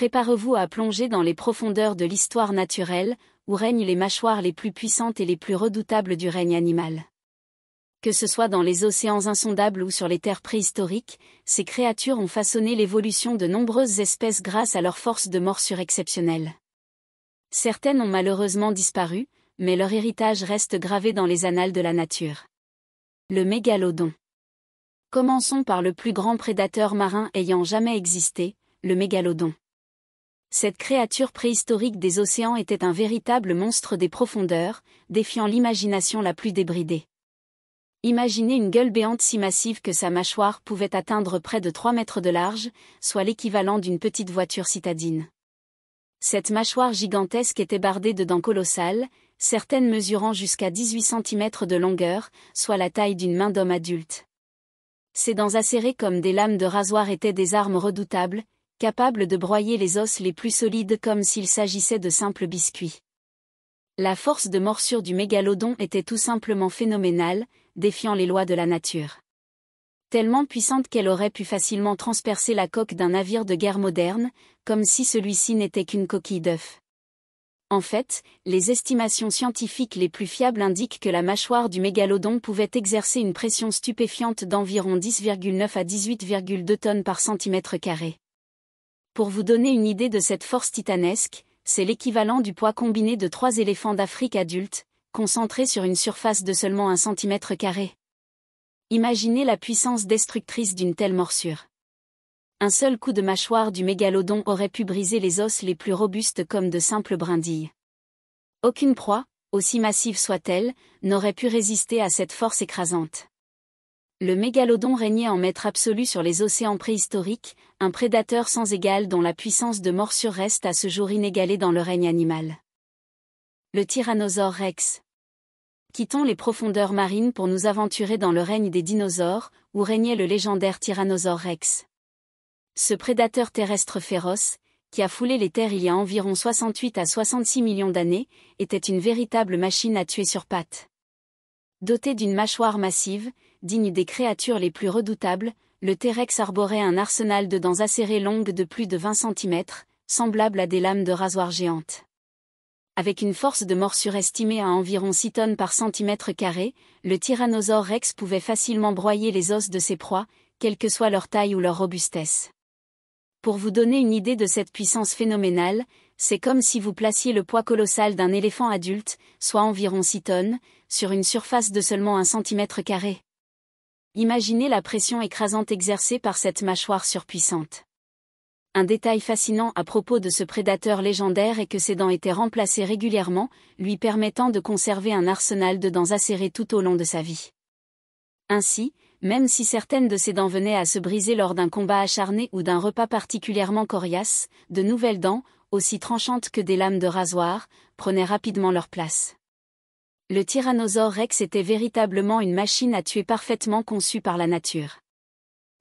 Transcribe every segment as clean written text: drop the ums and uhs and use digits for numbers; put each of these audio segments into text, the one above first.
Préparez-vous à plonger dans les profondeurs de l'histoire naturelle, où règnent les mâchoires les plus puissantes et les plus redoutables du règne animal. Que ce soit dans les océans insondables ou sur les terres préhistoriques, ces créatures ont façonné l'évolution de nombreuses espèces grâce à leur force de morsure exceptionnelle. Certaines ont malheureusement disparu, mais leur héritage reste gravé dans les annales de la nature. Le mégalodon. Commençons par le plus grand prédateur marin ayant jamais existé, le mégalodon. Cette créature préhistorique des océans était un véritable monstre des profondeurs, défiant l'imagination la plus débridée. Imaginez une gueule béante si massive que sa mâchoire pouvait atteindre près de 3 mètres de large, soit l'équivalent d'une petite voiture citadine. Cette mâchoire gigantesque était bardée de dents colossales, certaines mesurant jusqu'à 18 cm de longueur, soit la taille d'une main d'homme adulte. Ses dents acérées comme des lames de rasoir étaient des armes redoutables, capables de broyer les os les plus solides comme s'il s'agissait de simples biscuits. La force de morsure du mégalodon était tout simplement phénoménale, défiant les lois de la nature. Tellement puissante qu'elle aurait pu facilement transpercer la coque d'un navire de guerre moderne, comme si celui-ci n'était qu'une coquille d'œuf. En fait, les estimations scientifiques les plus fiables indiquent que la mâchoire du mégalodon pouvait exercer une pression stupéfiante d'environ 10,9 à 18,2 tonnes par centimètre carré. Pour vous donner une idée de cette force titanesque, c'est l'équivalent du poids combiné de 3 éléphants d'Afrique adultes, concentrés sur une surface de seulement 1 centimètre carré. Imaginez la puissance destructrice d'une telle morsure. Un seul coup de mâchoire du mégalodon aurait pu briser les os les plus robustes comme de simples brindilles. Aucune proie, aussi massive soit-elle, n'aurait pu résister à cette force écrasante. Le mégalodon régnait en maître absolu sur les océans préhistoriques, un prédateur sans égal dont la puissance de morsure reste à ce jour inégalée dans le règne animal. Le Tyrannosaure Rex. Quittons les profondeurs marines pour nous aventurer dans le règne des dinosaures, où régnait le légendaire Tyrannosaure Rex. Ce prédateur terrestre féroce, qui a foulé les terres il y a environ 68 à 66 millions d'années, était une véritable machine à tuer sur pattes. Doté d'une mâchoire massive, digne des créatures les plus redoutables, le T-Rex arborait un arsenal de dents acérées longues de plus de 20 cm, semblables à des lames de rasoir géantes. Avec une force de morsure estimée à environ 6 tonnes par centimètre carré, le Tyrannosaure Rex pouvait facilement broyer les os de ses proies, quelle que soit leur taille ou leur robustesse. Pour vous donner une idée de cette puissance phénoménale, c'est comme si vous placiez le poids colossal d'un éléphant adulte, soit environ 6 tonnes, sur une surface de seulement 1 centimètre carré. Imaginez la pression écrasante exercée par cette mâchoire surpuissante. Un détail fascinant à propos de ce prédateur légendaire est que ses dents étaient remplacées régulièrement, lui permettant de conserver un arsenal de dents acérées tout au long de sa vie. Ainsi, même si certaines de ses dents venaient à se briser lors d'un combat acharné ou d'un repas particulièrement coriace, de nouvelles dents, aussi tranchantes que des lames de rasoir, prenaient rapidement leur place. Le Tyrannosaure Rex était véritablement une machine à tuer parfaitement conçue par la nature.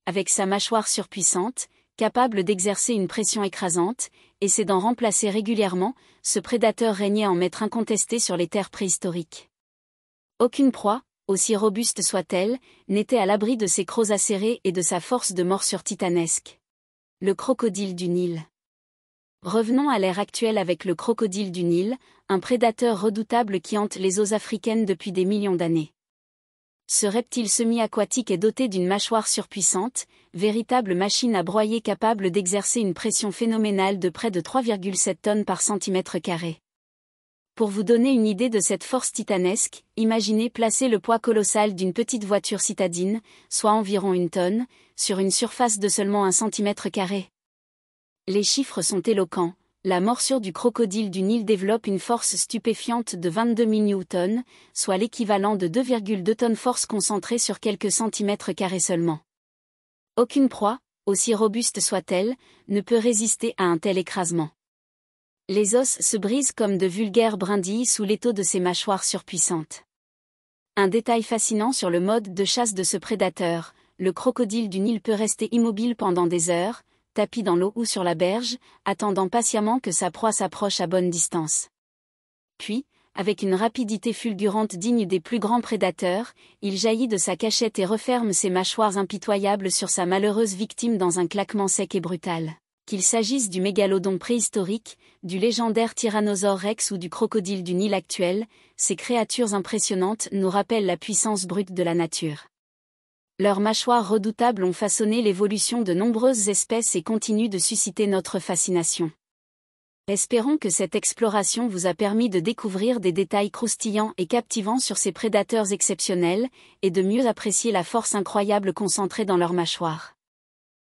Avec sa mâchoire surpuissante, capable d'exercer une pression écrasante, et ses dents remplacées régulièrement, ce prédateur régnait en maître incontesté sur les terres préhistoriques. Aucune proie, aussi robuste soit-elle, n'était à l'abri de ses crocs acérés et de sa force de morsure titanesque. Le crocodile du Nil. Revenons à l'ère actuelle avec le crocodile du Nil, un prédateur redoutable qui hante les eaux africaines depuis des millions d'années. Ce reptile semi-aquatique est doté d'une mâchoire surpuissante, véritable machine à broyer capable d'exercer une pression phénoménale de près de 3,7 tonnes par centimètre carré. Pour vous donner une idée de cette force titanesque, imaginez placer le poids colossal d'une petite voiture citadine, soit environ 1 tonne, sur une surface de seulement 1 centimètre carré. Les chiffres sont éloquents. La morsure du crocodile du Nil développe une force stupéfiante de 22 Newtons, soit l'équivalent de 2,2 tonnes force concentrée sur quelques centimètres carrés seulement. Aucune proie, aussi robuste soit-elle, ne peut résister à un tel écrasement. Les os se brisent comme de vulgaires brindilles sous l'étau de ces mâchoires surpuissantes. Un détail fascinant sur le mode de chasse de ce prédateur, le crocodile du Nil peut rester immobile pendant des heures, tapi dans l'eau ou sur la berge, attendant patiemment que sa proie s'approche à bonne distance. Puis, avec une rapidité fulgurante digne des plus grands prédateurs, il jaillit de sa cachette et referme ses mâchoires impitoyables sur sa malheureuse victime dans un claquement sec et brutal. Qu'il s'agisse du mégalodon préhistorique, du légendaire Tyrannosaure Rex ou du crocodile du Nil actuel, ces créatures impressionnantes nous rappellent la puissance brute de la nature. Leurs mâchoires redoutables ont façonné l'évolution de nombreuses espèces et continuent de susciter notre fascination. Espérons que cette exploration vous a permis de découvrir des détails croustillants et captivants sur ces prédateurs exceptionnels, et de mieux apprécier la force incroyable concentrée dans leurs mâchoires.